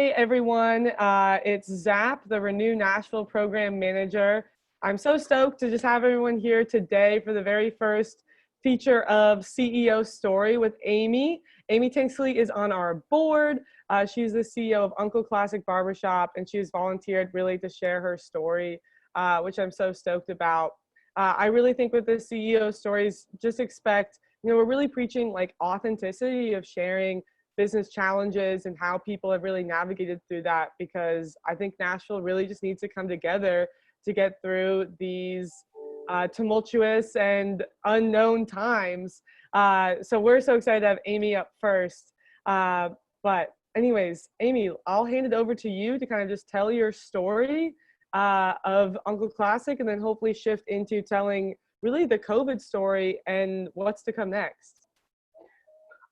Hi, everyone. It's Zap, the Renew Nashville Program Manager. I'm so stoked to just have everyone here today for the very first feature of CEO Story with Amy. Amy Tanksley is on our board. She's the CEO of Uncle Classic Barbershop, and she's volunteered really to share her story, which I'm so stoked about. I really think with the CEO stories, just expect, we're really preaching like authenticity of sharing business challenges and how people have really navigated through that, because I think Nashville really just needs to come together to get through these tumultuous and unknown times. So we're so excited to have Amy up first. But anyways, Amy, I'll hand it over to you to kind of just tell your story of Uncle Classic, and then hopefully shift into telling really the COVID story and what's to come next.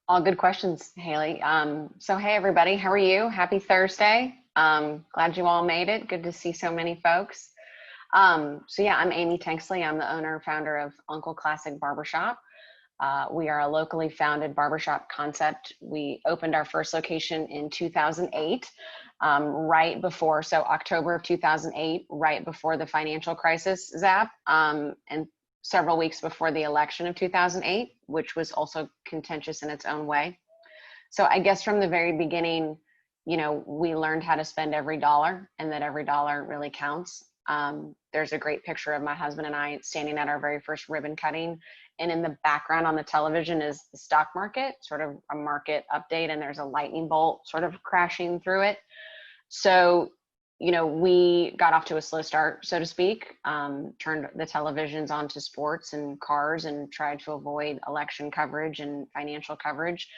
All good questions, Haley. So hey everybody, how are you? Happy Thursday. Glad you all made it. Good to see so many folks. So yeah, I'm Amy Tanksley. I'm the owner and founder of Uncle Classic Barbershop. We are a locally founded barbershop concept. We opened our first location in 2008, right before, so October of 2008, right before the financial crisis, Zap, and several weeks before the election of 2008, which was also contentious in its own way. So I guess from the very beginning, we learned how to spend every dollar, and that every dollar really counts. There's a great picture of my husband and I standing at our very first ribbon cutting. And in the background on the television is the stock market, sort of a market update, and there's a lightning bolt sort of crashing through it. So we got off to a slow start, so to speak, turned the televisions onto sports and cars and tried to avoid election coverage and financial coverage.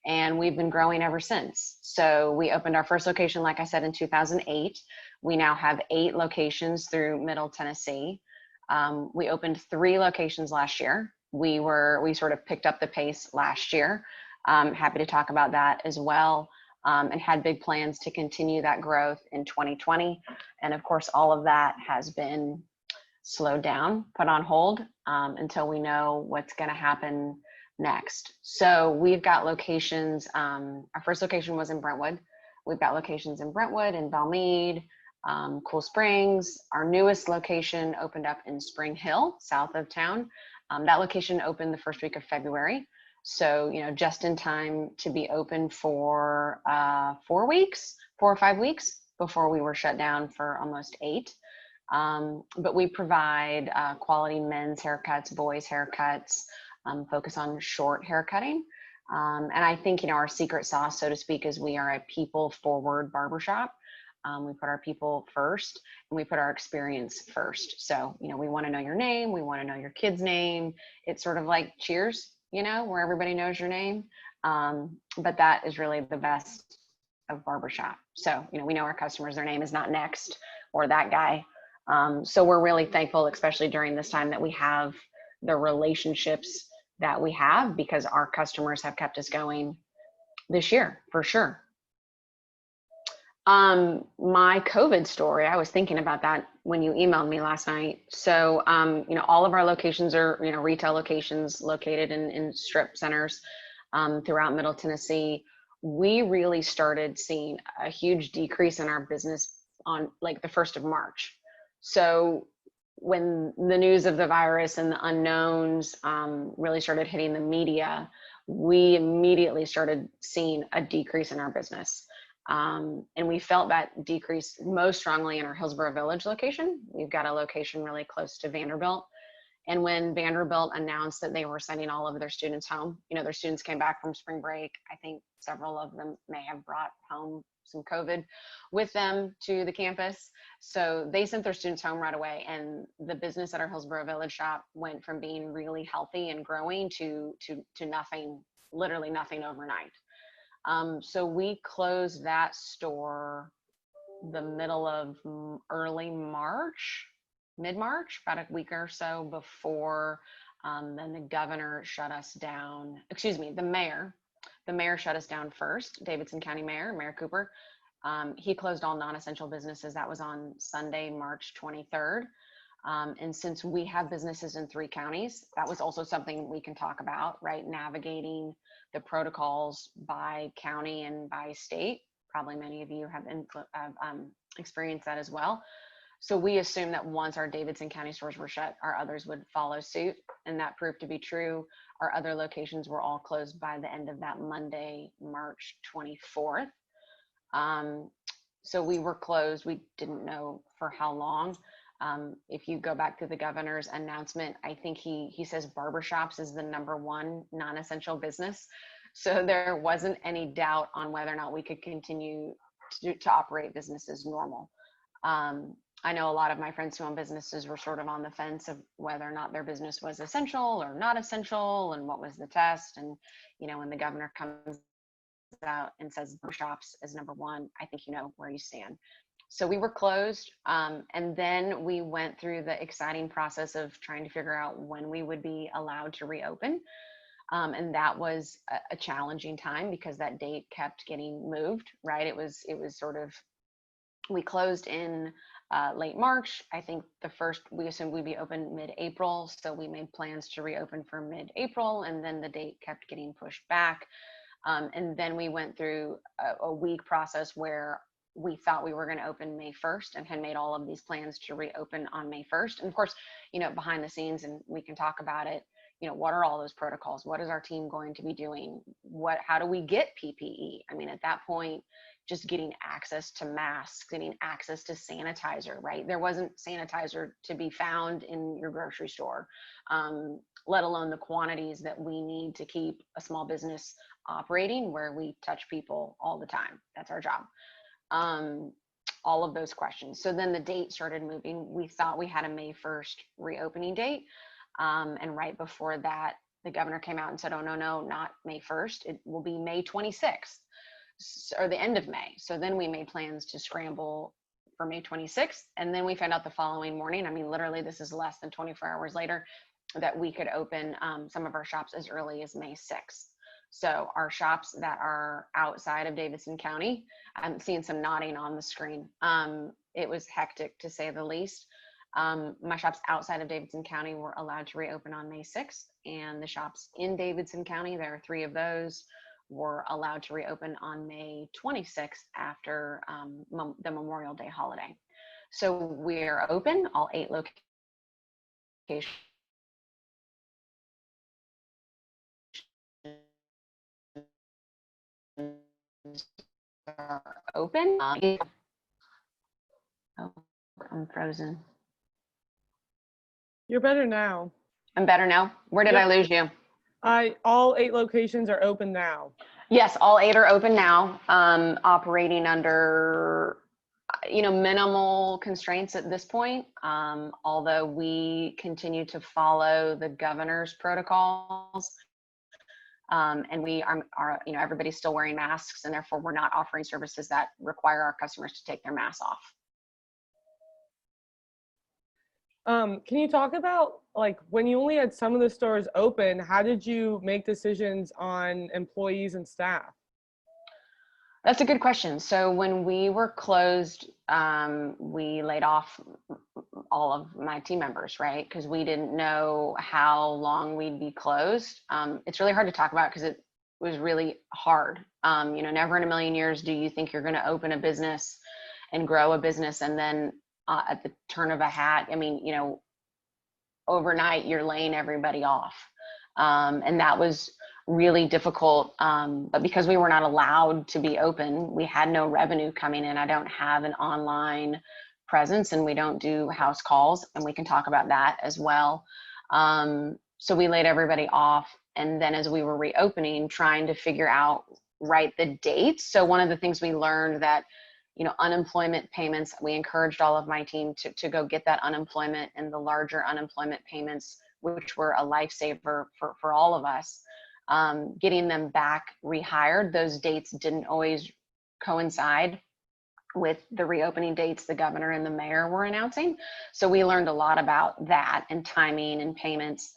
And we've been growing ever since. So we opened our first location, like I said, in 2008. We now have 8 locations through Middle Tennessee. We opened 3 locations last year. We sort of picked up the pace last year. Happy to talk about that as well. And had big plans to continue that growth in 2020. And of course, all of that has been slowed down, put on hold until we know what's going to happen next. So we've got locations. Our first location was in Brentwood. We've got locations in Brentwood and Belmead, Cool Springs. Our newest location opened up in Spring Hill, south of town. That location opened the first week of February. So, just in time to be open for 4 or 5 weeks before we were shut down for almost 8. But we provide quality men's haircuts, boys' haircuts, focus on short haircutting. And I think, our secret sauce, so to speak, is we are a people-forward barbershop. We put our people first, and we put our experience first. So, we want to know your name. We want to know your kid's name. It's sort of like Cheers, where everybody knows your name. But that is really the best of barbershop. So, we know our customers, their name is not Next or that guy. So we're really thankful, especially during this time, that we have the relationships that we have, because our customers have kept us going this year for sure. My COVID story, I was thinking about that when you emailed me last night. So, all of our locations are, retail locations located in strip centers throughout Middle Tennessee. We really started seeing a huge decrease in our business on like the 1st of March. So when the news of the virus and the unknowns really started hitting the media, we immediately started seeing a decrease in our business. And we felt that decrease most strongly in our Hillsborough Village location. We've got a location really close to Vanderbilt. And when Vanderbilt announced that they were sending all of their students home, their students came back from spring break. I think several of them may have brought home some COVID with them to the campus. So they sent their students home right away. And the business at our Hillsborough Village shop went from being really healthy and growing to nothing, literally nothing overnight. So we closed that store the middle of early March, mid-March, about a week or so before then the governor shut us down. Excuse me, the mayor shut us down first. Davidson County Mayor Cooper. He closed all non-essential businesses. That was on Sunday, March 23rd. And since we have businesses in 3 counties, that was also something we can talk about, right? Navigating the protocols by county and by state. probably many of you have experienced that as well. So we assumed that once our Davidson County stores were shut, our others would follow suit, and that proved to be true. Our other locations were all closed by the end of that Monday, March 24th. So we were closed. We didn't know for how long. If you go back to the governor's announcement, I think he says barbershops is the #1 non-essential business. So there wasn't any doubt on whether or not we could continue to operate business as normal. I know a lot of my friends who own businesses were sort of on the fence of whether or not their business was essential or not essential, and what was the test. And, you know, when the governor comes out and says shops is #1, I think you know where you stand. So we were closed, and then we went through the exciting process of trying to figure out when we would be allowed to reopen. And that was a challenging time because that date kept getting moved, right? It was sort of, we closed in late March. I think we assumed we'd be open mid-April. So we made plans to reopen for mid-April, and then the date kept getting pushed back. And then we went through a week process where we thought we were going to open May 1st and had made all of these plans to reopen on May 1st. And of course, you know, behind the scenes, and we can talk about it, you know, what are all those protocols? What is our team going to be doing? How do we get PPE? I mean, at that point, just getting access to masks, getting access to sanitizer, right? There wasn't sanitizer to be found in your grocery store, let alone the quantities that we need to keep a small business operating where we touch people all the time. That's our job. All of those questions. So then the date started moving. We thought we had a May 1st reopening date. And right before that, the governor came out and said, oh, no, not May 1st. It will be May 26th, or the end of May. So then we made plans to scramble for May 26th. And then we found out the following morning, I mean, literally this is less than 24 hours later, that we could open some of our shops as early as May 6th. So our shops that are outside of Davidson County, I'm seeing some nodding on the screen. It was hectic to say the least. My shops outside of Davidson County were allowed to reopen on May 6th, and the shops in Davidson County, there are 3 of those, were allowed to reopen on May 26th after the Memorial Day holiday. So we're open, all 8 locations are open. Oh, I'm frozen. You're better now. I'm better now. Where did I lose you? All 8 locations are open now. Yes, all 8 are open now, operating under, you know, minimal constraints at this point. Although we continue to follow the governor's protocols. And we are, you know, everybody's still wearing masks, and therefore we're not offering services that require our customers to take their masks off. Can you talk about, like, when you only had some of the stores open, how did you make decisions on employees and staff? That's a good question. So when we were closed, we laid off all of my team members, right? Because we didn't know how long we'd be closed. It's really hard to talk about because it was really hard. You know, never in a million years do you think you're going to open a business and grow a business, and then at the turn of a hat, I mean, you know, overnight you're laying everybody off. And that was really difficult. But because we were not allowed to be open, we had no revenue coming in. I don't have an online presence, and we don't do house calls, and we can talk about that as well. So we laid everybody off. And then as we were reopening, trying to figure out the dates. So one of the things we learned that, you know, unemployment payments, we encouraged all of my team to go get that unemployment, and the larger unemployment payments, which were a lifesaver for all of us, getting them back rehired. Those dates didn't always coincide with the reopening dates the governor and the mayor were announcing. So we learned a lot about that and timing and payments.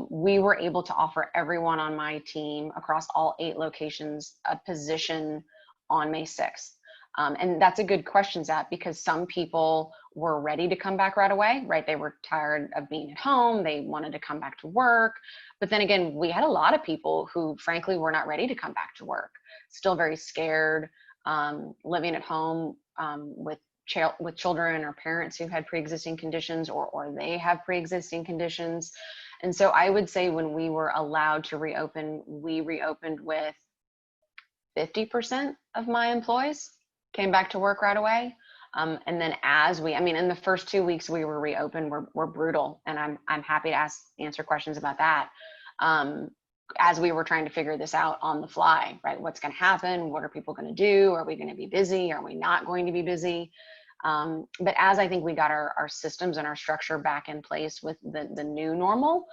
We were able to offer everyone on my team across all 8 locations a position on May 6th. And that's a good question, Zach, because some people were ready to come back right away, right? They were tired of being at home. They wanted to come back to work. But then again, we had a lot of people who frankly were not ready to come back to work, still very scared. living at home with children or parents who had pre-existing conditions, or they have pre-existing conditions. And so I would say when we were allowed to reopen, we reopened with 50% of my employees came back to work right away. And then in the first 2 weeks we were reopened, were brutal. And I'm happy to answer questions about that. As we were trying to figure this out on the fly, right? What's going to happen? What are people going to do? Are we going to be busy? Are we not going to be busy? But as I think we got our systems and our structure back in place with the new normal,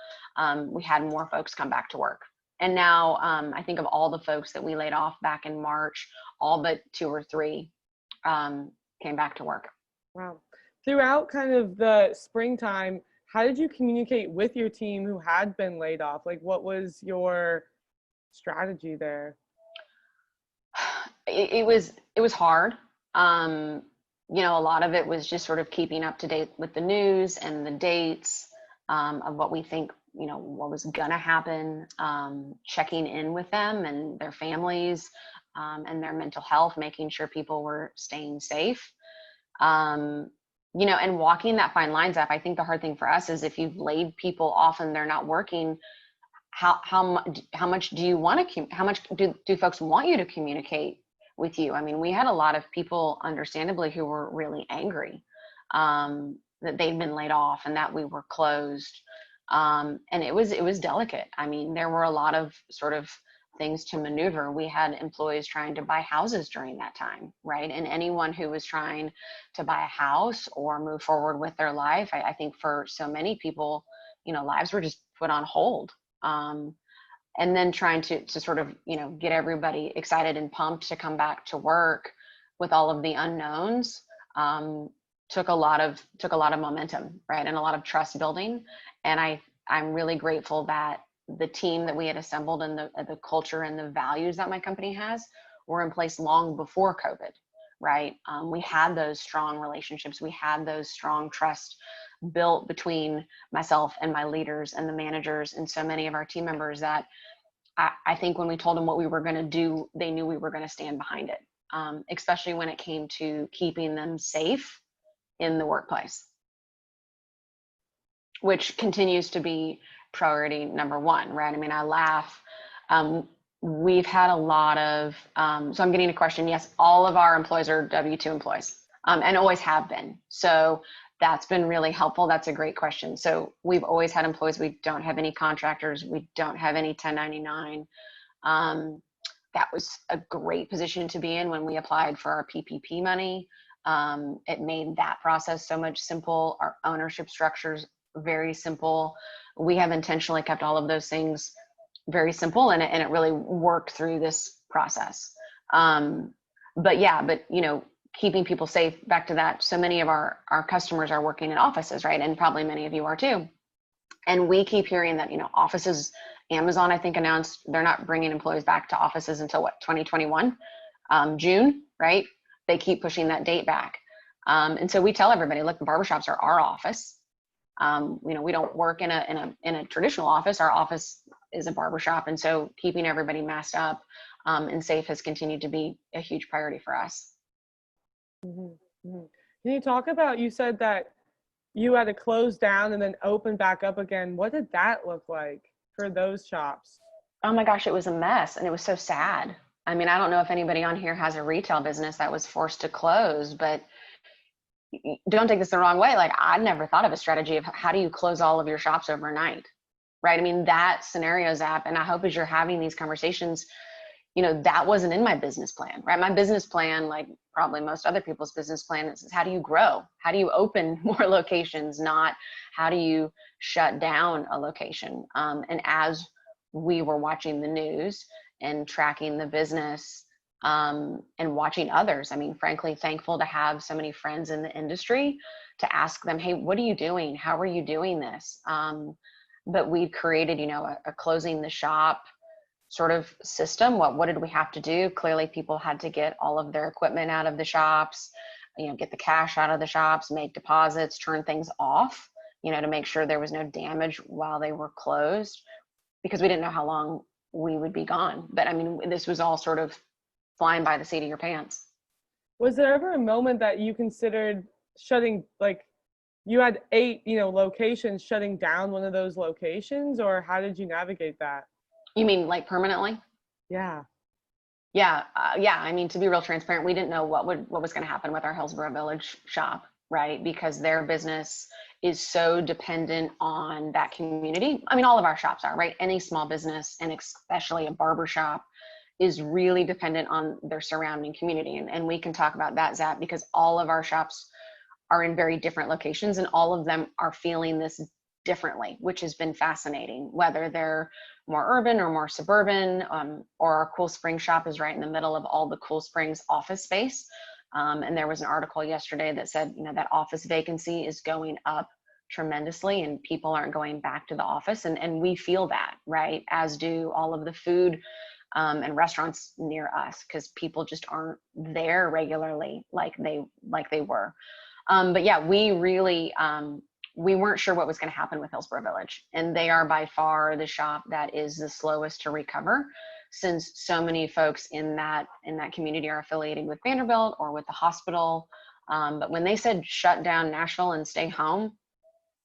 we had more folks come back to work. And now I think of all the folks that we laid off back in March, all but 2 or 3 came back to work. Wow. Throughout kind of the springtime, how did you communicate with your team who had been laid off? Like, what was your strategy there? It was hard. A lot of it was just sort of keeping up to date with the news and the dates of what we think, what was gonna happen, checking in with them and their families and their mental health, making sure people were staying safe. And walking that fine lines up. I think the hard thing for us is if you've laid people off and they're not working, how much do you want to, how much do folks want you to communicate with you? I mean, we had a lot of people, understandably, who were really angry that they'd been laid off and that we were closed. And it was delicate. I mean, there were a lot of sort of things to maneuver. We had employees trying to buy houses during that time, right? And anyone who was trying to buy a house or move forward with their life, I think for so many people, lives were just put on hold. And then trying to sort of, get everybody excited and pumped to come back to work with all of the unknowns, took a lot of momentum, right? And a lot of trust building. And I'm really grateful that the team that we had assembled and the culture and the values that my company has were in place long before COVID, right? We had those strong relationships. We had those strong trust built between myself and my leaders and the managers and so many of our team members that I think when we told them what we were going to do, they knew we were going to stand behind it, especially when it came to keeping them safe in the workplace, which continues to be priority number one, right? I mean, I laugh. We've had a lot of, so I'm getting a question. Yes, all of our employees are W-2 employees and always have been. So that's been really helpful. That's a great question. So we've always had employees. We don't have any contractors. We don't have any 1099. That was a great position to be in when we applied for our PPP money. It made that process so much simple. Our ownership structures very simple. We have intentionally kept all of those things very simple, and it really worked through this process. But keeping people safe, back to that. So many of our customers are working in offices, right? And probably many of you are too. And we keep hearing that, offices, Amazon, I think, announced they're not bringing employees back to offices until 2021, June, right? They keep pushing that date back. And so we tell everybody, look, the barbershops are our office. We don't work in a traditional office. Our office is a barbershop. And so keeping everybody masked up and safe has continued to be a huge priority for us. Mm-hmm. Mm-hmm. Can you talk about, you said that you had to close down and then open back up again. What did that look like for those shops? Oh my gosh, it was a mess. And it was so sad. I mean, I don't know if anybody on here has a retail business that was forced to close, but don't take this the wrong way. Like, I never thought of a strategy of how do you close all of your shops overnight, right? I mean, that scenario, Zap, and I hope as you're having these conversations, that wasn't in my business plan, right? My business plan, like probably most other people's business plan, is how do you grow? How do you open more locations? Not how do you shut down a location? And as we were watching the news and tracking the business and watching others, I mean, frankly, thankful to have so many friends in the industry to ask them, hey, what are you doing? How are you doing this? But we created, a closing the shop sort of system. What did we have to do? Clearly, people had to get all of their equipment out of the shops, get the cash out of the shops, make deposits, turn things off, to make sure there was no damage while they were closed, because we didn't know how long we would be gone. But I mean, this was all sort of flying by the seat of your pants. Was there ever a moment that you considered shutting, like you had 8, locations, shutting down one of those locations, or how did you navigate that? You mean like permanently? Yeah. Yeah, yeah. I mean, to be real transparent, we didn't know what was going to happen with our Hillsborough Village shop, right? Because their business is so dependent on that community. I mean, all of our shops are, right? Any small business, and especially a barber shop, is really dependent on their surrounding community. And we can talk about that, Zach, because all of our shops are in very different locations, and all of them are feeling this differently, which has been fascinating, whether they're more urban or more suburban, or our Cool Springs shop is right in the middle of all the Cool Springs office space. And there was an article yesterday that said, that office vacancy is going up tremendously and people aren't going back to the office. And we feel that, right? As do all of the food and restaurants near us, because people just aren't there regularly like they were. But yeah, we really, we weren't sure what was going to happen with Hillsborough Village. And they are by far the shop that is the slowest to recover, since so many folks in that community are affiliated with Vanderbilt or with the hospital. But when they said shut down Nashville and stay home,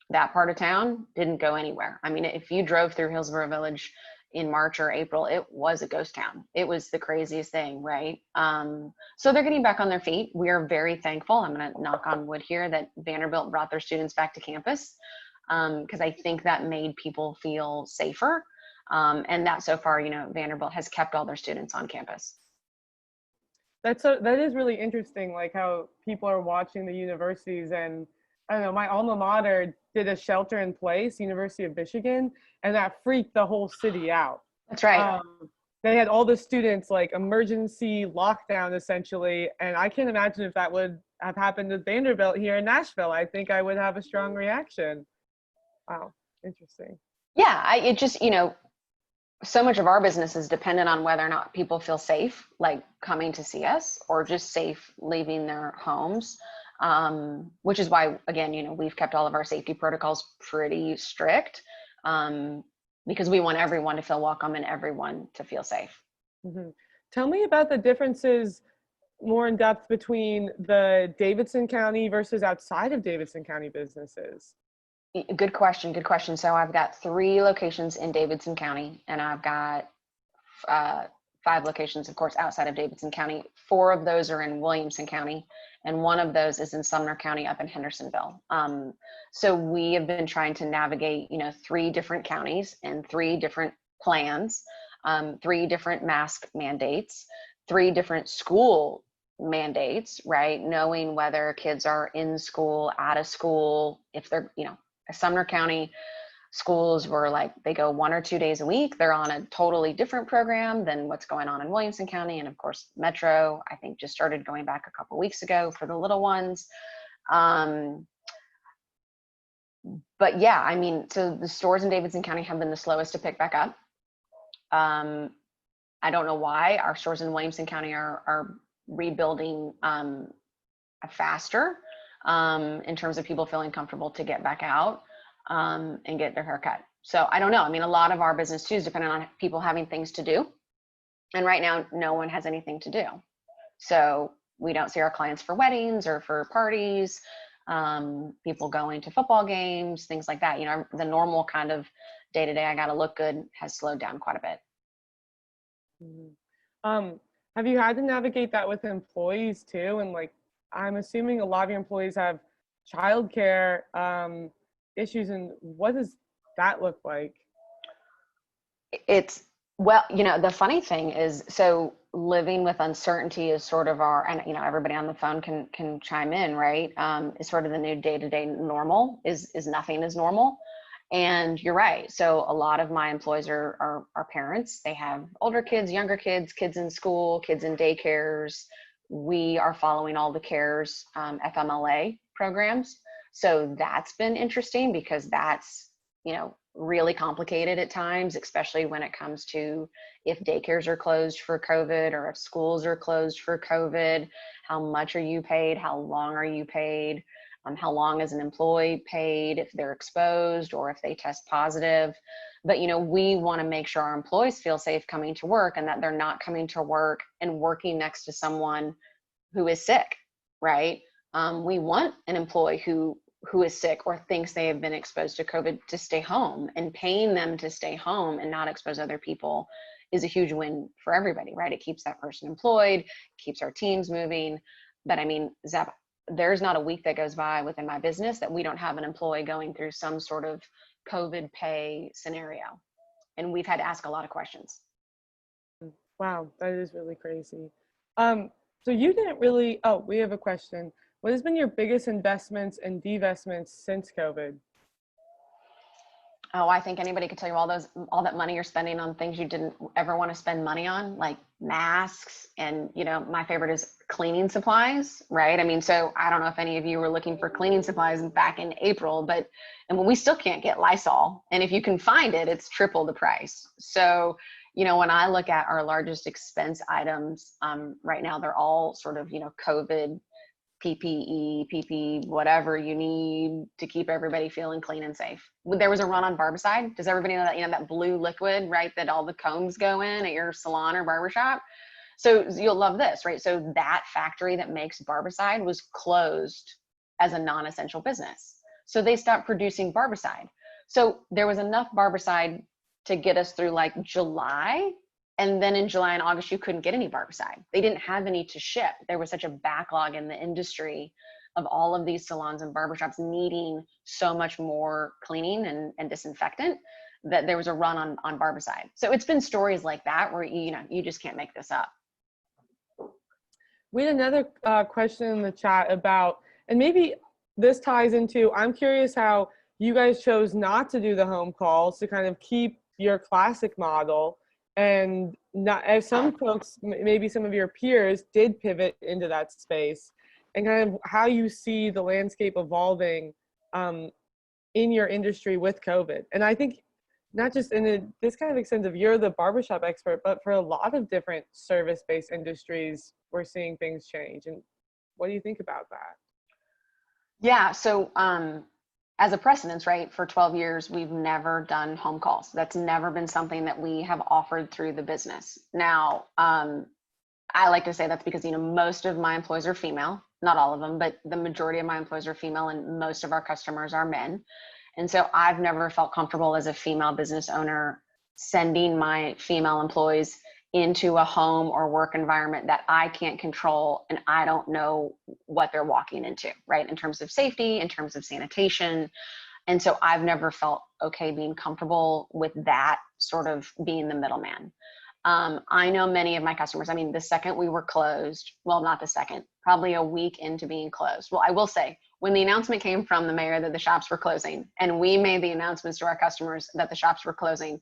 that part of town didn't go anywhere. I mean, if you drove through Hillsborough Village in March or April, it was a ghost town. It was the craziest thing, right? So they're getting back on their feet. We are very thankful. I'm going to knock on wood here that Vanderbilt brought their students back to campus, because I think that made people feel safer. And that so far, Vanderbilt has kept all their students on campus. That is really interesting, like how people are watching the universities. And I don't know, my alma mater did a shelter in place, University of Michigan, and that freaked the whole city out. That's right. They had all the students like emergency lockdown essentially, and I can't imagine if that would have happened at Vanderbilt here in Nashville. I think I would have a strong reaction. Wow, interesting. Yeah, it just, so much of our business is dependent on whether or not people feel safe, like coming to see us, or just safe leaving their homes. Which is why, again, we've kept all of our safety protocols pretty strict, because we want everyone to feel welcome and everyone to feel safe. Mm-hmm. Tell me about the differences more in depth between the Davidson County versus outside of Davidson County businesses. Good question. Good question. So I've got 3 locations in Davidson County, and I've got 5 locations, of course, outside of Davidson County. 4 of those are in Williamson County, and 1 of those is in Sumner County up in Hendersonville. So we have been trying to navigate, 3 different counties and 3 different plans, 3 different mask mandates, 3 different school mandates, right? Knowing whether kids are in school, out of school, if they're, Sumner County schools were like, they go 1 or 2 days a week. They're on a totally different program than what's going on in Williamson County. And of course, Metro, I think, just started going back a couple weeks ago for the little ones. But yeah, I mean, so the stores in Davidson County have been the slowest to pick back up. I don't know why. Our stores in Williamson County are rebuilding faster, in terms of people feeling comfortable to get back out and get their hair cut. So I don't know. I mean, a lot of our business too is dependent on people having things to do. And right now, no one has anything to do. So we don't see our clients for weddings or for parties, people going to football games, things like that. The normal kind of day-to-day, I got to look good, has slowed down quite a bit. Mm-hmm. Have you had to navigate that with employees too? And like, I'm assuming a lot of your employees have childcare issues, and what does that look like? Well, the funny thing is, so living with uncertainty is sort of and everybody on the phone can chime in, right? Is sort of the new day-to-day normal, is nothing is normal. And you're right. So a lot of my employees are parents. They have older kids, younger kids, kids in school, kids in daycares. We are following all the CARES FMLA programs. So that's been interesting, because that's, really complicated at times, especially when it comes to if daycares are closed for COVID or if schools are closed for COVID. How much are you paid? How long are you paid? How long is an employee paid if they're exposed or if they test positive? But, we want to make sure our employees feel safe coming to work, and that they're not coming to work and working next to someone who is sick, right? We want an employee who is sick or thinks they have been exposed to COVID to stay home, and paying them to stay home and not expose other people is a huge win for everybody, right? It keeps that person employed, keeps our teams moving. But I mean, Zap, there's not a week that goes by within my business that we don't have an employee going through some sort of COVID pay scenario. And we've had to ask a lot of questions. Wow, that is really crazy. So you didn't really, oh, we have a question. What has been your biggest investments and divestments since COVID? Oh, I think anybody could tell you all that money you're spending on things you didn't ever want to spend money on, like masks. And, my favorite is cleaning supplies, right? I mean, so I don't know if any of you were looking for cleaning supplies back in April, and we still can't get Lysol. And if you can find it, it's triple the price. So, when I look at our largest expense items right now, they're all sort of, COVID PPE, whatever you need to keep everybody feeling clean and safe. There was a run on Barbicide. Does everybody know that, that blue liquid, right, that all the combs go in at your salon or barbershop? So you'll love this, right? So that factory that makes Barbicide was closed as a non-essential business. So they stopped producing Barbicide. So there was enough Barbicide to get us through like July. And then in July and August, you couldn't get any Barbicide. They didn't have any to ship. There was such a backlog in the industry of all of these salons and barbershops needing so much more cleaning and disinfectant that there was a run on Barbicide. So it's been stories like that where, you just can't make this up. We had another question in the chat about, and maybe this ties into, I'm curious how you guys chose not to do the home calls to kind of keep your classic model. And not, as some folks, maybe some of your peers did pivot into that space, and kind of how you see the landscape evolving in your industry with COVID. And I think not just this kind of extent you're the barbershop expert, but for a lot of different service-based industries, we're seeing things change. And what do you think about that? Yeah, so as a precedence, right, for 12 years, we've never done home calls. That's never been something that we have offered through the business. Now, I like to say that's because, most of my employees are female, not all of them, but the majority of my employees are female, and most of our customers are men. And so I've never felt comfortable as a female business owner sending my female employees into a home or work environment that I can't control and I don't know what they're walking into, right? In terms of safety, in terms of sanitation. And so I've never felt okay being comfortable with that sort of being the middleman. I know many of my customers, the second we were closed, well, not the second, probably a week into being closed. Well, I will say, when the announcement came from the mayor that the shops were closing, and we made the announcements to our customers that the shops were closing,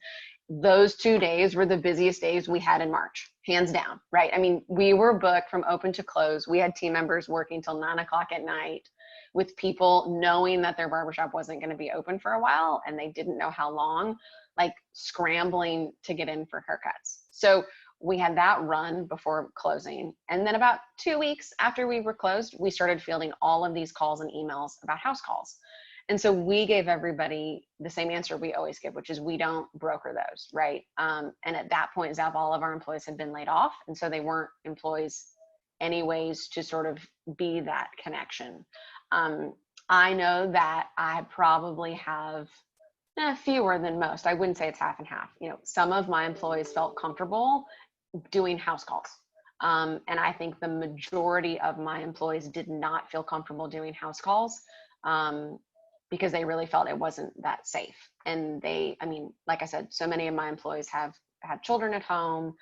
those 2 days were the busiest days we had in March, hands down, right? We were booked from open to close. We had team members working till 9 o'clock at night with people knowing that their barbershop wasn't going to be open for a while and they didn't know how long, like scrambling to get in for haircuts. So we had that run before closing. And then about 2 weeks after we were closed, we started fielding all of these calls and emails about house calls. And so we gave everybody the same answer we always give, which is we don't broker those, right? And at that point, Zap, all of our employees had been laid off. And so they weren't employees anyways to sort of be that connection. I know that I probably have fewer than most. I wouldn't say it's half and half. Some of my employees felt comfortable doing house calls. And I think the majority of my employees did not feel comfortable doing house calls. Because they really felt it wasn't that safe. And like I said, so many of my employees have had children at home,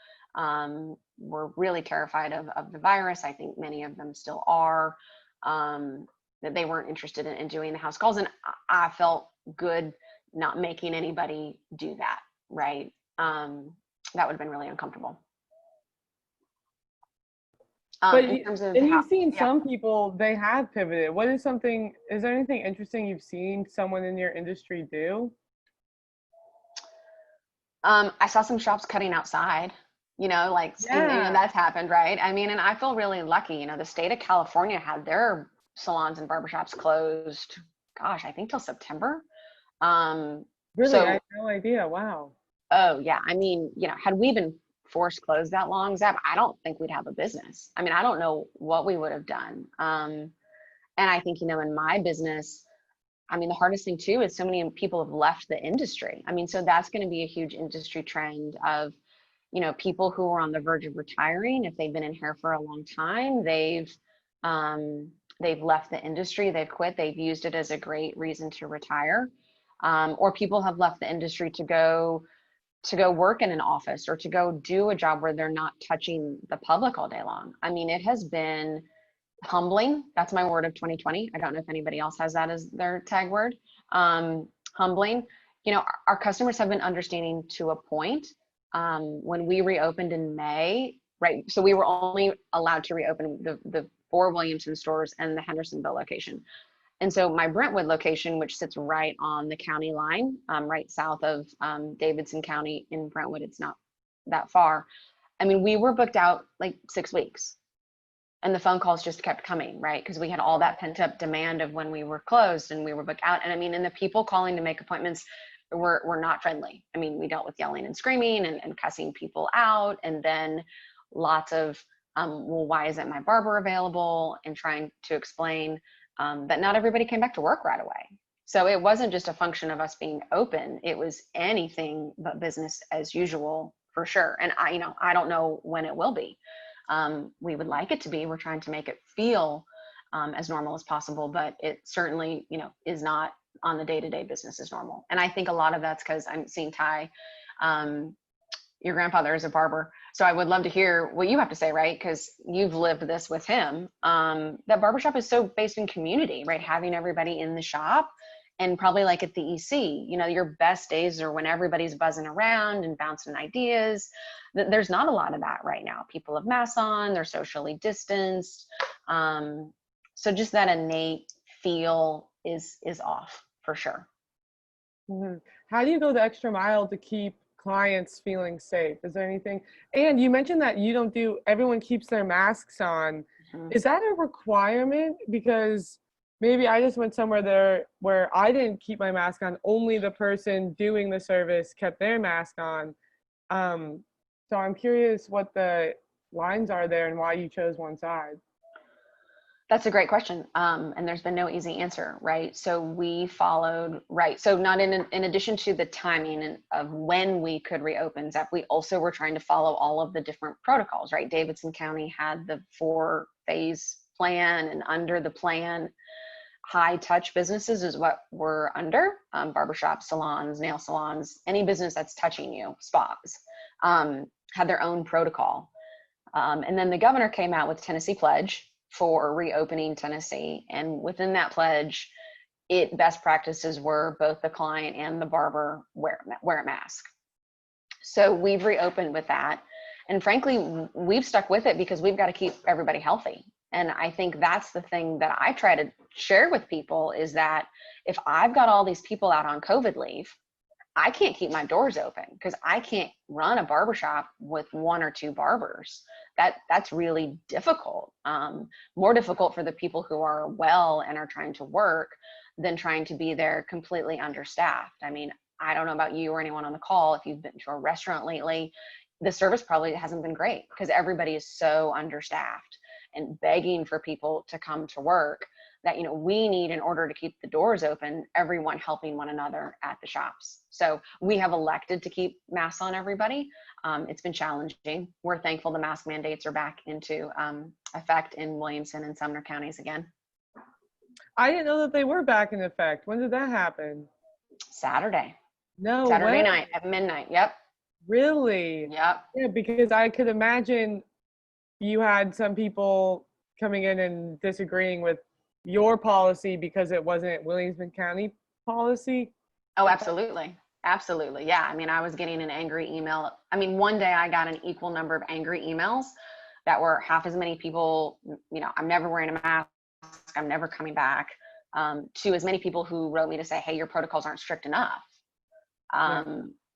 were really terrified of the virus. I think many of them still are, that they weren't interested in doing the house calls. And I felt good not making anybody do that, right? That would have been really uncomfortable. But you've seen some people, they have pivoted. Is there anything interesting you've seen someone in your industry do? I saw some shops cutting outside, that's happened, right? And I feel really lucky, the state of California had their salons and barbershops closed, gosh, I think till September. Really? I had no idea. Wow. Oh yeah. Had we been forced closed that long, Zap, I don't think we'd have a business. I mean, I don't know what we would have done. And I think, in my business, I mean, the hardest thing too is so many people have left the industry. I mean, so that's going to be a huge industry trend of, people who are on the verge of retiring. If they've been in hair for a long time, they've left the industry, they've quit, they've used it as a great reason to retire. Or people have left the industry to go work in an office or to go do a job where they're not touching the public all day long. I mean, it has been humbling. That's my word of 2020. I don't know if anybody else has that as their tag word. Humbling. Our customers have been understanding to a point. When we reopened in May, right? So we were only allowed to reopen the 4 Williamson stores and the Hendersonville location. And so my Brentwood location, which sits right on the county line, right south of Davidson County in Brentwood, it's not that far. I mean, we were booked out like 6 weeks. And the phone calls just kept coming, right? Because we had all that pent up demand of when we were closed and we were booked out. And I mean, and the people calling to make appointments were not friendly. I mean, we dealt with yelling and screaming and cussing people out. And then lots of, well, why isn't my barber available? And trying to explain that not everybody came back to work right away. So it wasn't just a function of us being open. It was anything but business as usual for sure. And I don't know when it will be. We would like it to be. We're trying to make it feel as normal as possible, but it certainly, is not on the day-to-day business as normal. And I think a lot of that's because I'm seeing Ty, your grandfather is a barber. So I would love to hear what you have to say, right? Because you've lived this with him. That barbershop is so based in community, right? Having everybody in the shop. And probably like at the EC, your best days are when everybody's buzzing around and bouncing ideas. There's not a lot of that right now. People have masks on, they're socially distanced. So just that innate feel is off for sure. Mm-hmm. How do you go the extra mile to keep clients feeling safe? Is there anything? And you mentioned that everyone keeps their masks on. Mm-hmm. Is that a requirement? Because maybe I just went somewhere there where I didn't keep my mask on. Only the person doing the service kept their mask on. So I'm curious what the lines are there and why you chose one side. That's a great question. And there's been no easy answer, right? So we followed, right. So not in addition to the timing of when we could reopen, Zep, we also were trying to follow all of the different protocols, right? Davidson County had the 4-phase plan, and under the plan, high touch businesses is what we're under. Barbershop, salons, nail salons, any business that's touching you, spas, had their own protocol. And then the governor came out with Tennessee Pledge for reopening Tennessee. And within that pledge, best practices were both the client and the barber wear a mask. So we've reopened with that. And frankly, we've stuck with it because we've got to keep everybody healthy. And I think that's the thing that I try to share with people is that if I've got all these people out on COVID leave, I can't keep my doors open because I can't run a barbershop with 1 or 2 barbers. That's really difficult. More difficult for the people who are well and are trying to work than trying to be there completely understaffed. I mean, I don't know about you or anyone on the call. If you've been to a restaurant lately, the service probably hasn't been great because everybody is so understaffed and begging for people to come to work that, we need, in order to keep the doors open, everyone helping one another at the shops. So we have elected to keep masks on everybody. It's been challenging. We're thankful the mask mandates are back into effect in Williamson and Sumner counties again. I didn't know that they were back in effect. When did that happen? Saturday. No Saturday way. night at midnight. Yep. Really? Yep. Yeah, because I could imagine you had some people coming in and disagreeing with your policy because it wasn't Williamson County policy. Oh, absolutely. Absolutely. Yeah. I mean, I was getting an angry email. I mean, one day I got an equal number of angry emails that were half as many people, I'm never wearing a mask, I'm never coming back, to as many people who wrote me to say, hey, your protocols aren't strict enough.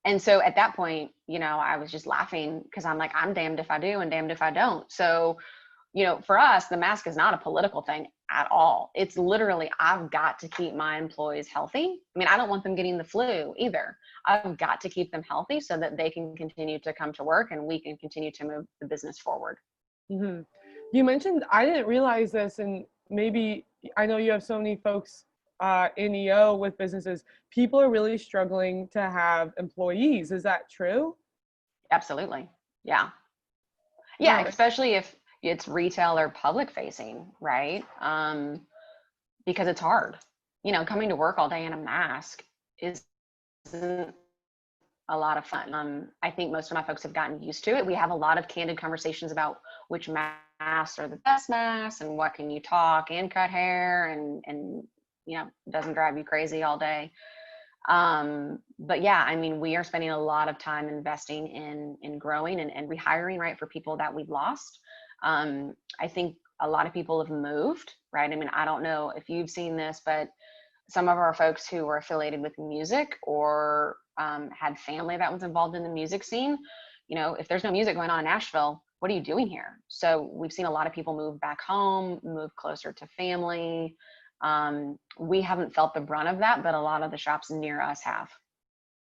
And so at that point, I was just laughing because I'm like, I'm damned if I do and damned if I don't. So for us, the mask is not a political thing at all. It's literally, I've got to keep my employees healthy. I mean, I don't want them getting the flu either. I've got to keep them healthy so that they can continue to come to work and we can continue to move the business forward. Mm-hmm. You mentioned, I didn't realize this, and maybe I know you have so many folks in EO with businesses. People are really struggling to have employees. Is that true? Absolutely. Yeah. Wow. Especially if it's retail or public facing, right? Because it's hard. Coming to work all day in a mask isn't a lot of fun. I think most of my folks have gotten used to it. We have a lot of candid conversations about which masks are the best masks and what can you talk and cut hair and doesn't drive you crazy all day. But yeah, I mean, we are spending a lot of time investing in growing and rehiring, right, for people that we've lost. I think a lot of people have moved, right? I mean, I don't know if you've seen this, but some of our folks who were affiliated with music or had family that was involved in the music scene, if there's no music going on in Nashville, what are you doing here? So we've seen a lot of people move back home, move closer to family. We haven't felt the brunt of that, but a lot of the shops near us have.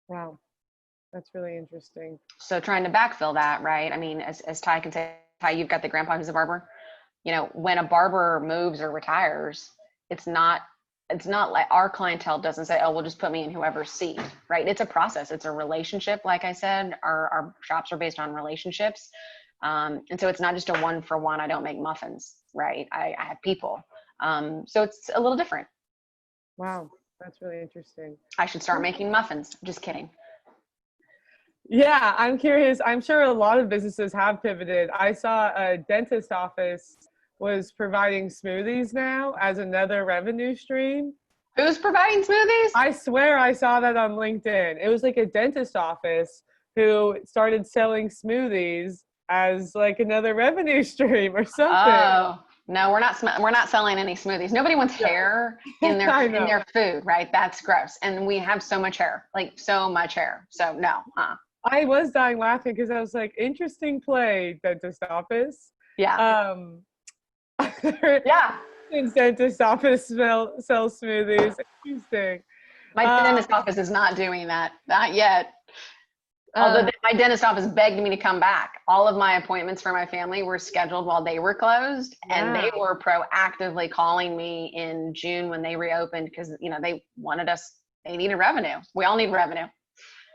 Wow. That's really interesting. So trying to backfill that, right? I mean, as Ty can say, Ty, you've got the grandpa who's a barber. When a barber moves or retires, it's not like our clientele doesn't say, oh, we'll just put me in whoever's seat, right? It's a process. It's a relationship. Like I said, our shops are based on relationships. And so it's not just a one for one. I don't make muffins, right? I have people. So it's a little different. Wow. That's really interesting. I should start making muffins. Just kidding. Yeah, I'm curious. I'm sure a lot of businesses have pivoted. I saw a dentist office was providing smoothies now as another revenue stream. Who's providing smoothies? I swear I saw that on LinkedIn. It was like a dentist office who started selling smoothies as like another revenue stream or something. Oh, no, we're not selling any smoothies. Nobody wants hair in their food, right? That's gross. And we have so much hair, like so much hair. So no. I was dying laughing because I was like, interesting play, dentist office. Yeah. Yeah. Dentist office sells smoothies. Interesting. My dentist office is not doing that. Not yet. Although my dentist office begged me to come back. All of my appointments for my family were scheduled while they were closed. Wow. And they were proactively calling me in June when they reopened because, they wanted us, they needed revenue. We all need revenue.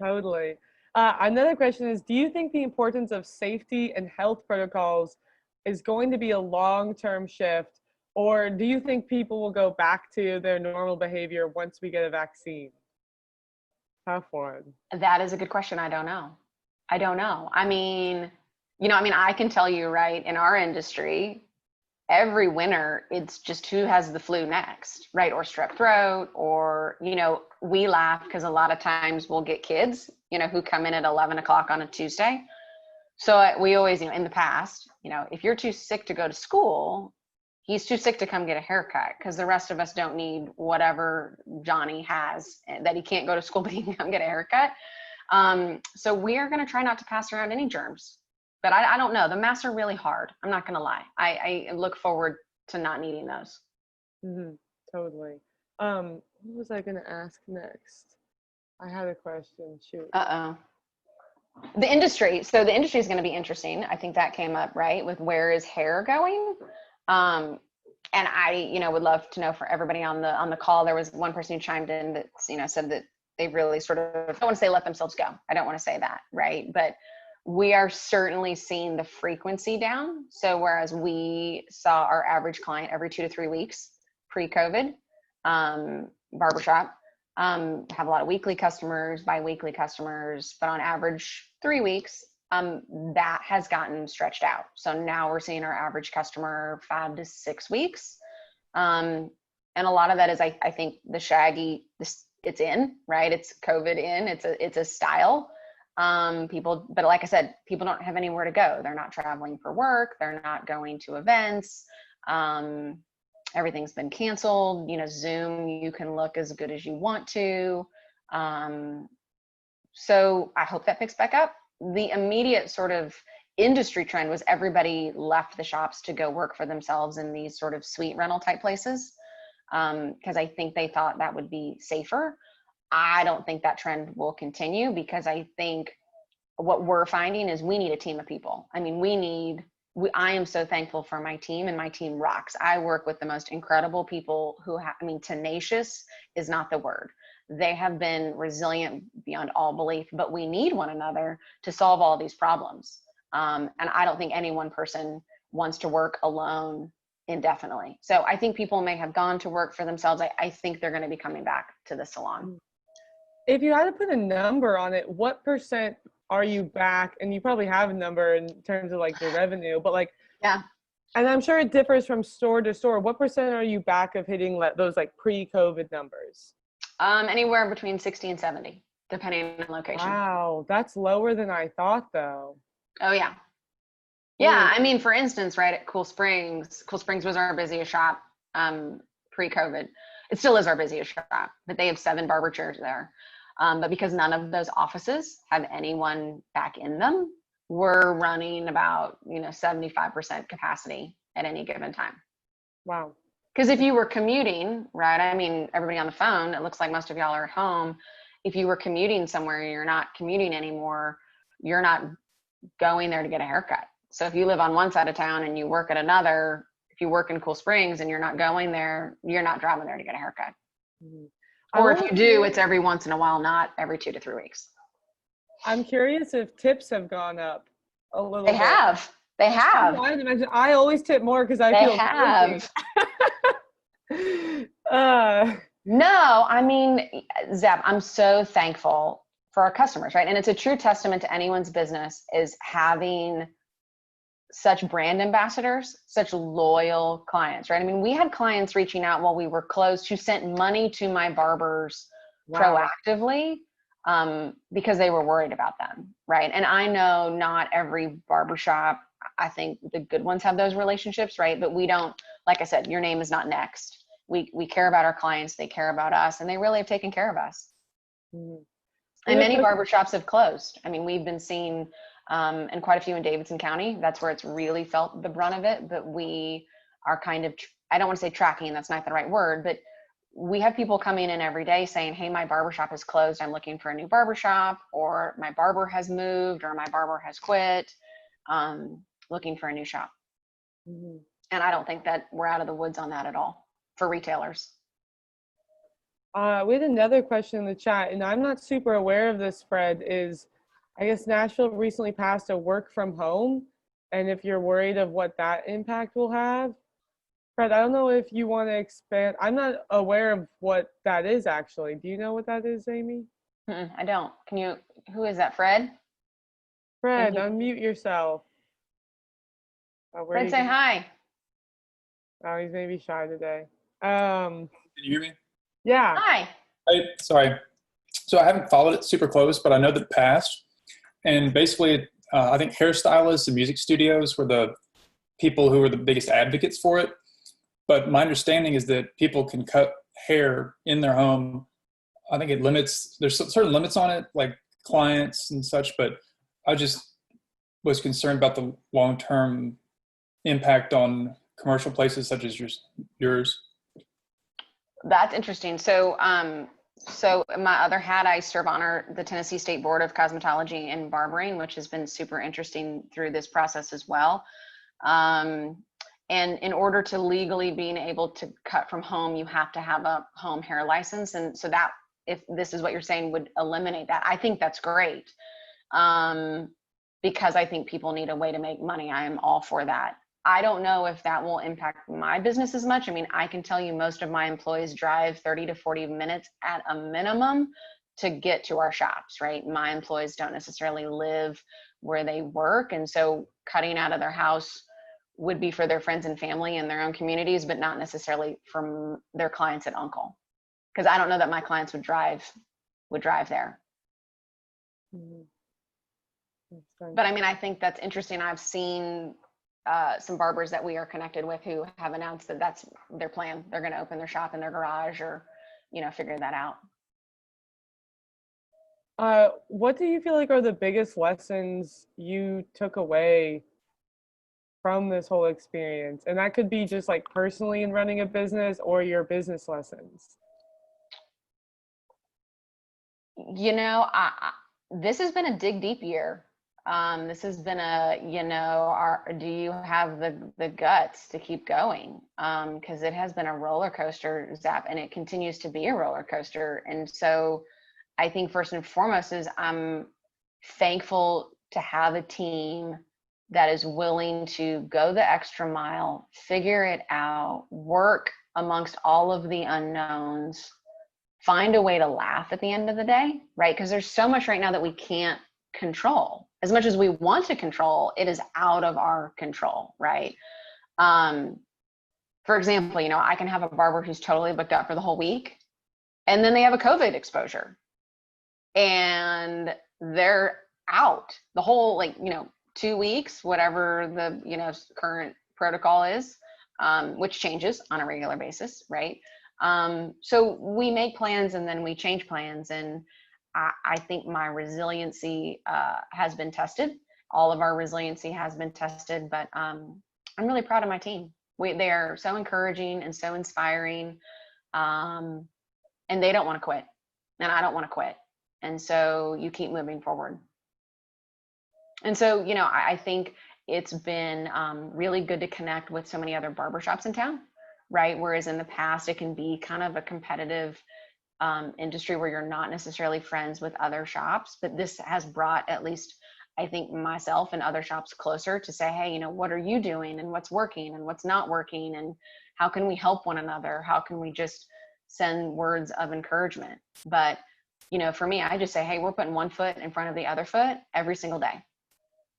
Totally. Another question is, do you think the importance of safety and health protocols is going to be a long-term shift, or do you think people will go back to their normal behavior once we get a vaccine? Tough one. That is a good question. I don't know. I mean, I can tell you, right, in our industry, every winter, it's just who has the flu next, right? Or strep throat, or, we laugh because a lot of times we'll get kids, who come in at 11 o'clock on a Tuesday. So we always, in the past, if you're too sick to go to school, he's too sick to come get a haircut because the rest of us don't need whatever Johnny has that he can't go to school, but he can come get a haircut. So we are going to try not to pass around any germs. But I don't know. The masks are really hard. I'm not going to lie. I look forward to not needing those. Mm-hmm. Totally. What was I going to ask next? I had a question. Shoot. The industry. So the industry is going to be interesting. I think that came up, right? With where is hair going? And I, would love to know for everybody on the call. There was one person who chimed in that, said that they really sort of, I don't want to say let themselves go. I don't want to say that, right? But we are certainly seeing the frequency down. So whereas we saw our average client every 2 to 3 weeks pre-COVID, Barbershop, have a lot of weekly customers, bi-weekly customers, but on average 3 weeks, that has gotten stretched out. So now we're seeing our average customer 5 to 6 weeks. And a lot of that is, I think the shaggy, it's in, right? It's COVID in, it's a style. People, but like I said, people don't have anywhere to go. They're not traveling for work. They're not going to events. Everything's been canceled. Zoom, you can look as good as you want to. So I hope that picks back up. The immediate sort of industry trend was everybody left the shops to go work for themselves in these sort of suite rental type places. Because I think they thought that would be safer. I don't think that trend will continue, because I think what we're finding is we need a team of people. I mean, I am so thankful for my team, and my team rocks. I work with the most incredible people who tenacious is not the word. They have been resilient beyond all belief, but we need one another to solve all these problems. And I don't think any one person wants to work alone indefinitely. So I think people may have gone to work for themselves. I think they're going to be coming back to the salon. If you had to put a number on it, what percent are you back? And you probably have a number in terms of like the revenue, but like, yeah. And I'm sure it differs from store to store. What percent are you back of hitting those like pre-COVID numbers? Anywhere between 60 and 70, depending on location. Wow, that's lower than I thought though. Oh yeah. Yeah, I mean, for instance, right at Cool Springs was our busiest shop pre-COVID. It still is our busiest shop, but they have 7 barber chairs there. But because none of those offices have anyone back in them, we're running about 75% capacity at any given time. Wow. Because if you were commuting, right? I mean, everybody on the phone, it looks like most of y'all are at home. If you were commuting somewhere, you're not commuting anymore. You're not going there to get a haircut. So if you live on one side of town and you work at another, if you work in Cool Springs and you're not going there, you're not driving there to get a haircut. Mm-hmm. Or if you do, it's every once in a while, not every 2 to 3 weeks. I'm curious if tips have gone up a little bit. They have. I always tip more because I feel No, I mean, Zeb, I'm so thankful for our customers, right? And it's a true testament to anyone's business is having such brand ambassadors, such loyal clients, right? I mean, we had clients reaching out while we were closed who sent money to my barbers proactively because they were worried about them, right? And I know not every barbershop, I think the good ones have those relationships, right? But we don't, like I said, your name is not next. We care about our clients, they care about us, and they really have taken care of us. Mm-hmm. And many barbershops have closed. I mean, we've been seeing, and quite a few in Davidson County, that's where it's really felt the brunt of it. But we are kind of, I don't want to say tracking, that's not the right word, but we have people coming in every day saying, hey, my barbershop is closed. I'm looking for a new barbershop, or my barber has moved, or my barber has quit, looking for a new shop. Mm-hmm. And I don't think that we're out of the woods on that at all for retailers. We had another question in the chat, and I'm not super aware of this, Fred, is I guess Nashville recently passed a work from home, and if you're worried of what that impact will have. Fred, I don't know if you want to expand. I'm not aware of what that is actually. Do you know what that is, Amy? I don't. Who is that, Fred? Fred, unmute yourself. Fred, say hi. Oh, he's maybe shy today. Can you hear me? Yeah. Hi. Sorry. So I haven't followed it super close, but I know that it passed. And basically, I think hairstylists and music studios were the people who were the biggest advocates for it. But my understanding is that people can cut hair in their home. I think there's certain limits on it, like clients and such, but I just was concerned about the long-term impact on commercial places such as yours. That's interesting. So in my other hat, I serve on the Tennessee State Board of Cosmetology and Barbering, which has been super interesting through this process as well. And in order to legally being able to cut from home, you have to have a home hair license. And so that, if this is what you're saying, would eliminate that. I think that's great because I think people need a way to make money. I am all for that. I don't know if that will impact my business as much. I mean, I can tell you most of my employees drive 30 to 40 minutes at a minimum to get to our shops, right? My employees don't necessarily live where they work. And so cutting out of their house would be for their friends and family in their own communities, but not necessarily from their clients at Uncle. Because I don't know that my clients would drive there. But I mean, I think that's interesting. I've seen some barbers that we are connected with who have announced that that's their plan. They're going to open their shop in their garage or, figure that out. What do you feel like are the biggest lessons you took away from this whole experience? And that could be just like personally in running a business or your business lessons. You know, this has been a dig deep year. This has been a, do you have the guts to keep going? Because it has been a roller coaster, Zap, and it continues to be a roller coaster. And so I think first and foremost is I'm thankful to have a team that is willing to go the extra mile, figure it out, work amongst all of the unknowns, find a way to laugh at the end of the day, right? Because there's so much right now that we can't control. As much as we want to control, it is out of our control, right? For example, I can have a barber who's totally booked up for the whole week, and then they have a COVID exposure, and they're out the whole 2 weeks, whatever the current protocol is, which changes on a regular basis, right? So we make plans and then we change plans, and I think my resiliency has been tested. All of our resiliency has been tested, but I'm really proud of my team. They are so encouraging and so inspiring, and they don't want to quit, and I don't want to quit. And so you keep moving forward. And so, I think it's been really good to connect with so many other barbershops in town, right? Whereas in the past, it can be kind of a competitive industry where you're not necessarily friends with other shops. But this has brought, at least I think, myself and other shops closer to say, hey, what are you doing, and what's working and what's not working, and how can we help one another? How can we just send words of encouragement? But, for me, I just say, hey, we're putting one foot in front of the other foot every single day.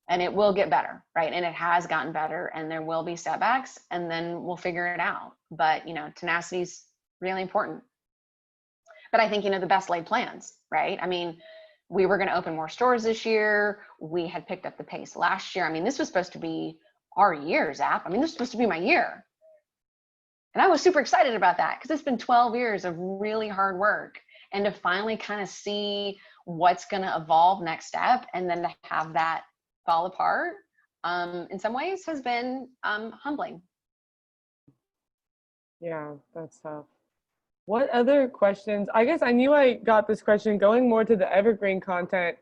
And it will get better, right? And it has gotten better, and there will be setbacks, and then we'll figure it out. But, tenacity is really important. But I think, the best laid plans, right? I mean, we were going to open more stores this year. We had picked up the pace last year. I mean, this was supposed to be our year, Zap. I mean, this was supposed to be my year. And I was super excited about that because it's been 12 years of really hard work. And to finally kind of see what's going to evolve next step, and then to have that fall apart in some ways has been humbling. Yeah, that's tough. What other questions? I guess I knew I got this question going more to the evergreen content.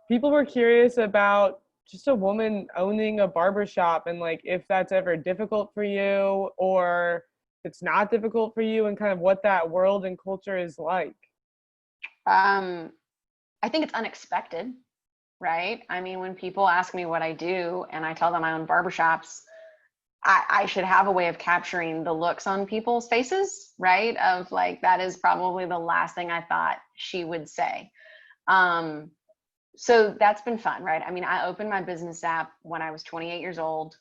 People were curious about just a woman owning a barbershop, and if that's ever difficult for you, or it's not difficult for you, and kind of what that world and culture is like. I think it's unexpected, right? I mean, when people ask me what I do and I tell them I own barbershops, I should have a way of capturing the looks on people's faces, right? Of that is probably the last thing I thought she would say. So that's been fun, right? I mean, I opened my business app when I was 28 years old.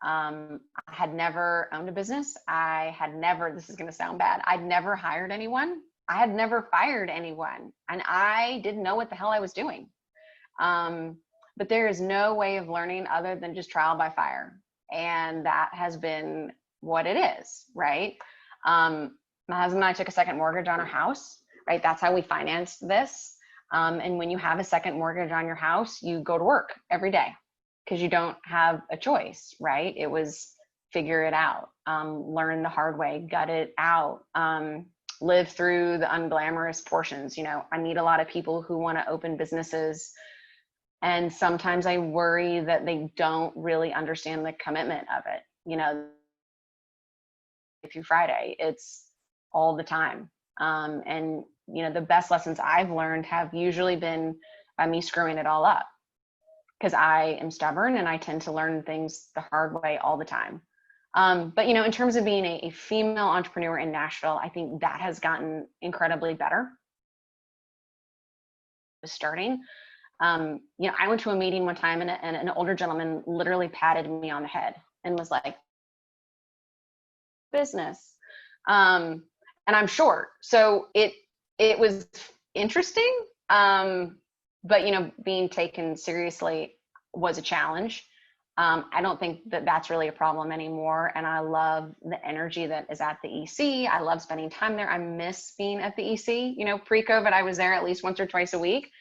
I had never owned a business. This is going to sound bad, I'd never hired anyone. I had never fired anyone, and I didn't know what the hell I was doing. But there is no way of learning other than just trial by fire. And that has been what it is, right? My husband and I took a second mortgage on our house, right? That's how we financed this. And when you have a second mortgage on your house, you go to work every day because you don't have a choice, right? It was figure it out, learn the hard way, gut it out, live through the unglamorous portions. I meet a lot of people who want to open businesses, and sometimes I worry that they don't really understand the commitment of it. Through Friday, it's all the time. And the best lessons I've learned have usually been by me screwing it all up, because I am stubborn and I tend to learn things the hard way all the time. But in terms of being a female entrepreneur in Nashville, I think that has gotten incredibly better. Starting, I went to a meeting one time, and an older gentleman literally patted me on the head and was like, "Business," and I'm short, so it was interesting. But being taken seriously was a challenge. I don't think that that's really a problem anymore. And I love the energy that is at the EC. I love spending time there. I miss being at the EC. Pre-COVID, I was there at least once or twice a week.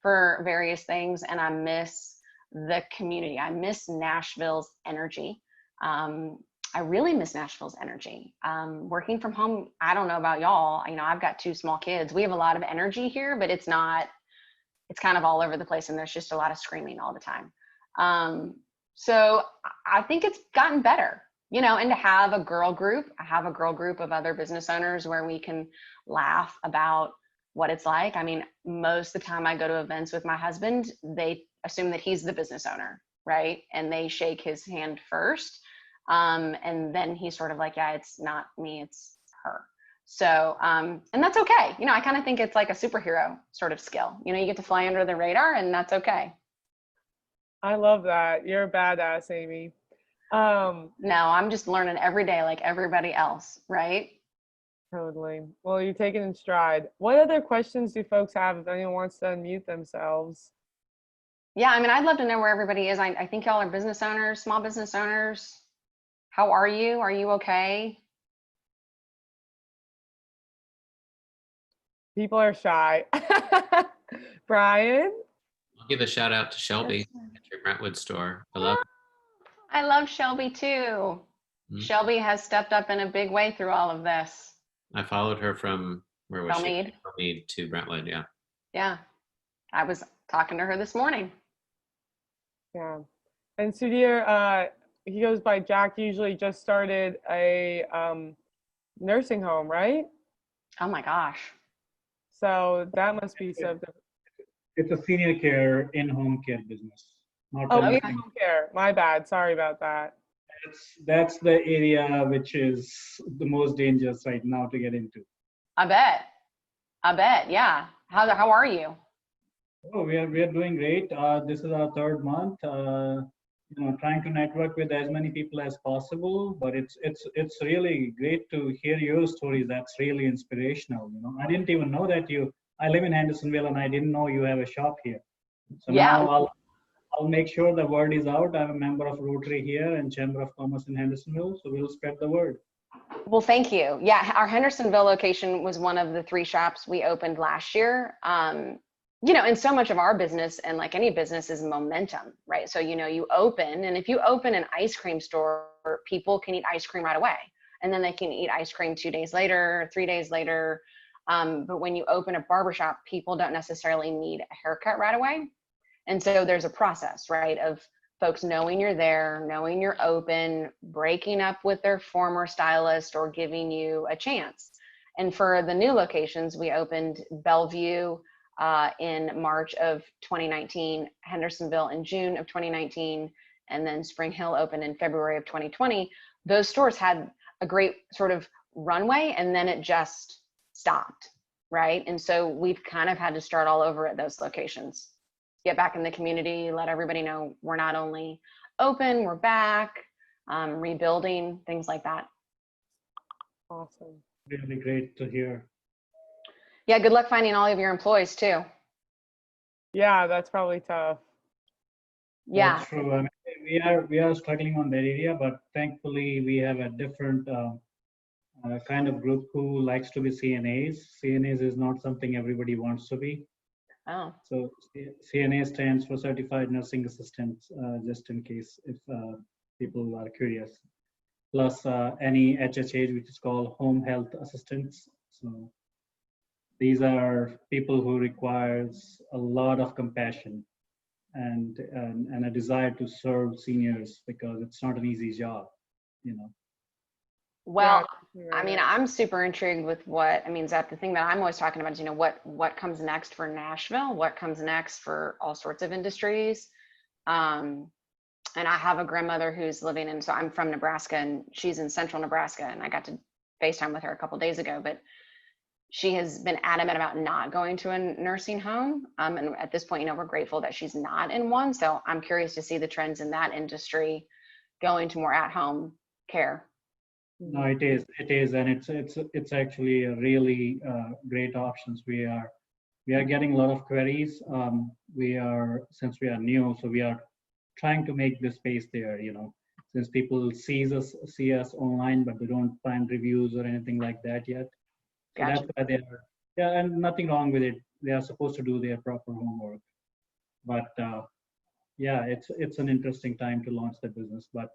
for various things, and I miss the community. I miss Nashville's energy. I really miss Nashville's energy. Working from home, I don't know about y'all. You know, I've got 2 small kids. We have a lot of energy here, but it's kind of all over the place, and there's just a lot of screaming all the time. So I think it's gotten better, you know, and to have a girl group, I have a girl group of other business owners where we can laugh about what it's like. I mean, most of the time I go to events with my husband, they assume that he's the business owner, right? And they shake his hand first. And then he's sort of like, yeah, it's not me, it's her. So, and that's okay. You know, I kind of think it's like a superhero sort of skill. You know, you get to fly under the radar, and that's okay. I love that. You're a badass, Amy. No, I'm just learning every day like everybody else, right? Totally. Well, you're taking in stride. What other questions do folks have if anyone wants to unmute themselves? Yeah, I mean, I'd love to know where everybody is. I think y'all are business owners, small business owners. How are you? Are you okay? People are shy. Brian? I'll give a shout out to Shelby at your Brentwood store. I love I love Shelby too. Shelby has stepped up in a big way through all of this. I followed her from where was Belmead. she? Belmead to Brentwood, yeah. Yeah. I was talking to her this morning. Yeah. And Sudhir, he goes by Jack, usually just started a nursing home, right? Oh my gosh. So that must be so different. It's a senior care, in-home care business. Not Oh, nursing. in-home care. My bad. Sorry about that. That's the area which is the most dangerous right now to get into. I bet. Yeah. How are you? Oh, we are doing great. This is our 3rd month. You know, trying to network with as many people as possible. But it's really great to hear your stories. That's really inspirational. You know, I didn't even know that I live in Hendersonville, and I didn't know you have a shop here. So Yeah. now I'll make sure the word is out. I'm a member of Rotary here and Chamber of Commerce in Hendersonville, so we'll spread the word. Well, thank you. Yeah, our Hendersonville location was one of the 3 shops we opened last year. You know, and so much of our business, and like any business, is momentum, right? So, you know, you open, and if you open an ice cream store, people can eat ice cream right away. And then they can eat ice cream 2 days later, 3 days later. But when you open a barbershop, people don't necessarily need a haircut right away. And so there's a process, right, of folks knowing you're there, knowing you're open, breaking up with their former stylist, or giving you a chance. And for the new locations, we opened Bellevue in March of 2019, Hendersonville in June of 2019, and then Spring Hill opened in February of 2020. Those stores had a great sort of runway, and then it just stopped, right? And so we've kind of had to start all over at those locations. Get back in the community, let everybody know we're not only open, we're back, rebuilding, things like that. Awesome. Really great to hear. Yeah, good luck finding all of your employees too. Yeah, that's probably tough. Yeah. That's true. I mean, we are struggling on that area, but thankfully we have a different kind of group who likes to be CNAs. CNAs is not something everybody wants to be. Oh. So CNA stands for Certified Nursing Assistants, just in case if people are curious. Plus any HHA, which is called Home Health Assistants. So these are people who requires a lot of compassion and a desire to serve seniors, because it's not an easy job, you know. Well, Yeah, I mean, I'm super intrigued with what, I mean, Zep, the thing that I'm always talking about is, you know, what comes next for Nashville, what comes next for all sorts of industries. And I have a grandmother who's living in, so I'm from Nebraska, and she's in central Nebraska, and I got to FaceTime with her a couple days ago, but she has been adamant about not going to a nursing home. And at this point, you know, we're grateful that she's not in one. So I'm curious to see the trends in that industry going to more at-home care. No, it is, and it's actually a really great options. We are getting a lot of queries. Since we are new, so we are trying to make the space there. You know, since people see us online, but they don't find reviews or anything like that yet. So Gotcha. that's why they are. Yeah, and nothing wrong with it. They are supposed to do their proper homework. But yeah, it's an interesting time to launch the business. But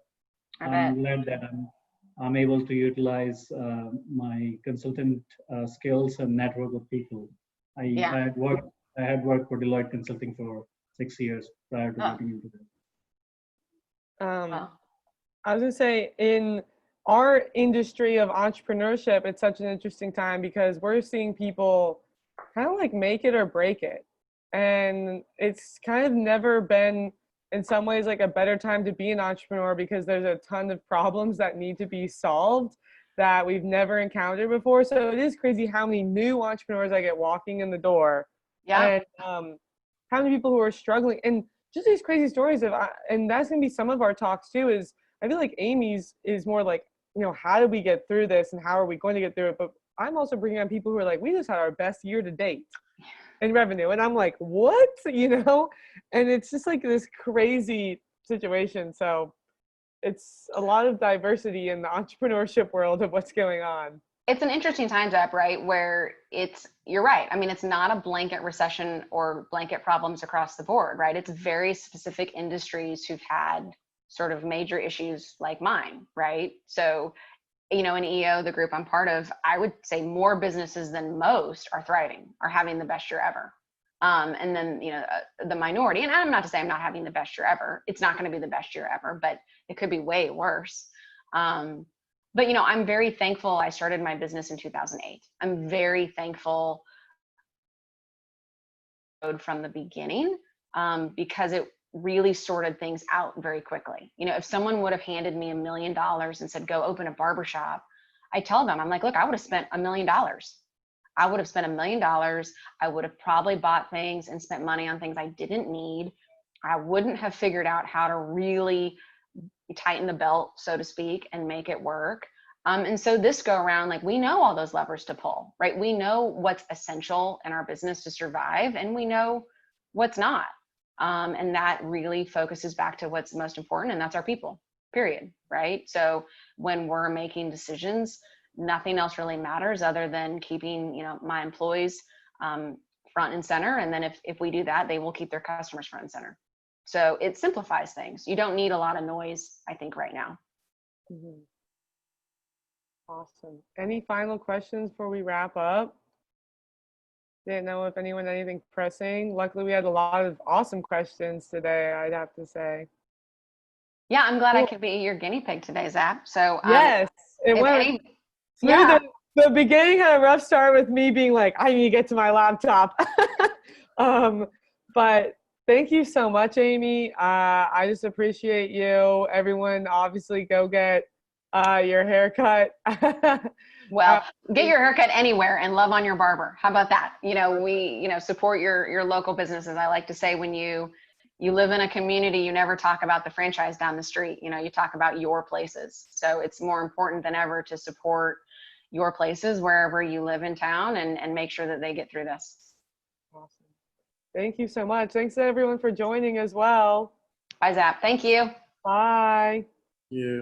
I I'm bet. glad that I'm able to utilize my consultant skills and network of people. Yeah. I had worked for Deloitte Consulting for 6 years prior to Oh, getting into that. oh. I was gonna say, in our industry of entrepreneurship, it's such an interesting time because we're seeing people kind of like make it or break it. And it's kind of never been, in some ways, like a better time to be an entrepreneur because there's a ton of problems that need to be solved that we've never encountered before. So it is crazy how many new entrepreneurs I get walking in the door, Yeah. and how many people who are struggling, and just these crazy stories of, and that's gonna be some of our talks too. Is I feel like Amy's is more like, how did we get through this and how are we going to get through it? But I'm also bringing on people who are like, we just had our best year to date in revenue. And I'm like, what? And it's just like this crazy situation. So it's a lot of diversity in the entrepreneurship world of what's going on. It's an interesting time, Zep, right? Where you're right. I mean, it's not a blanket recession or blanket problems across the board, right? It's very specific industries who've had sort of major issues like mine, right? So, in EO, the group I'm part of, I would say more businesses than most are thriving, are having the best year ever. And then, the minority, and I'm not to say I'm not having the best year ever. It's not going to be the best year ever, but it could be way worse. But, I'm very thankful I started my business in 2008. I'm very thankful from the beginning because it really sorted things out very quickly. If someone would have handed me $1 million and said, go open a barbershop, I tell them, I'm like, look, I would have spent $1 million. I would have spent $1 million. I would have probably bought things and spent money on things I didn't need. I wouldn't have figured out how to really tighten the belt, so to speak, and make it work. And so this go around, like, we know all those levers to pull, right? We know what's essential in our business to survive, and we know what's not. And that really focuses back to what's most important, and that's our people, period, right? So when we're making decisions, nothing else really matters other than keeping, my employees front and center. And then if we do that, they will keep their customers front and center. So it simplifies things. You don't need a lot of noise, I think, right now. Mm-hmm. Awesome. Any final questions before we wrap up? Didn't know if anyone had anything pressing. Luckily, we had a lot of awesome questions today, I'd have to say. Yeah, I'm glad I could be your guinea pig today, Zap. So yes, it went smooth. Yeah. The beginning had a rough start with me being like, I need to get to my laptop. But thank you so much, Amy. I just appreciate you. Everyone, obviously, go get your haircut. Well, get your haircut anywhere and love on your barber. How about that? We, support your local businesses. I like to say, when you live in a community, you never talk about the franchise down the street. You talk about your places. So it's more important than ever to support your places wherever you live in town and make sure that they get through this. Awesome. Thank you so much. Thanks to everyone for joining as well. Bye, Zap. Thank you. Bye. Yeah.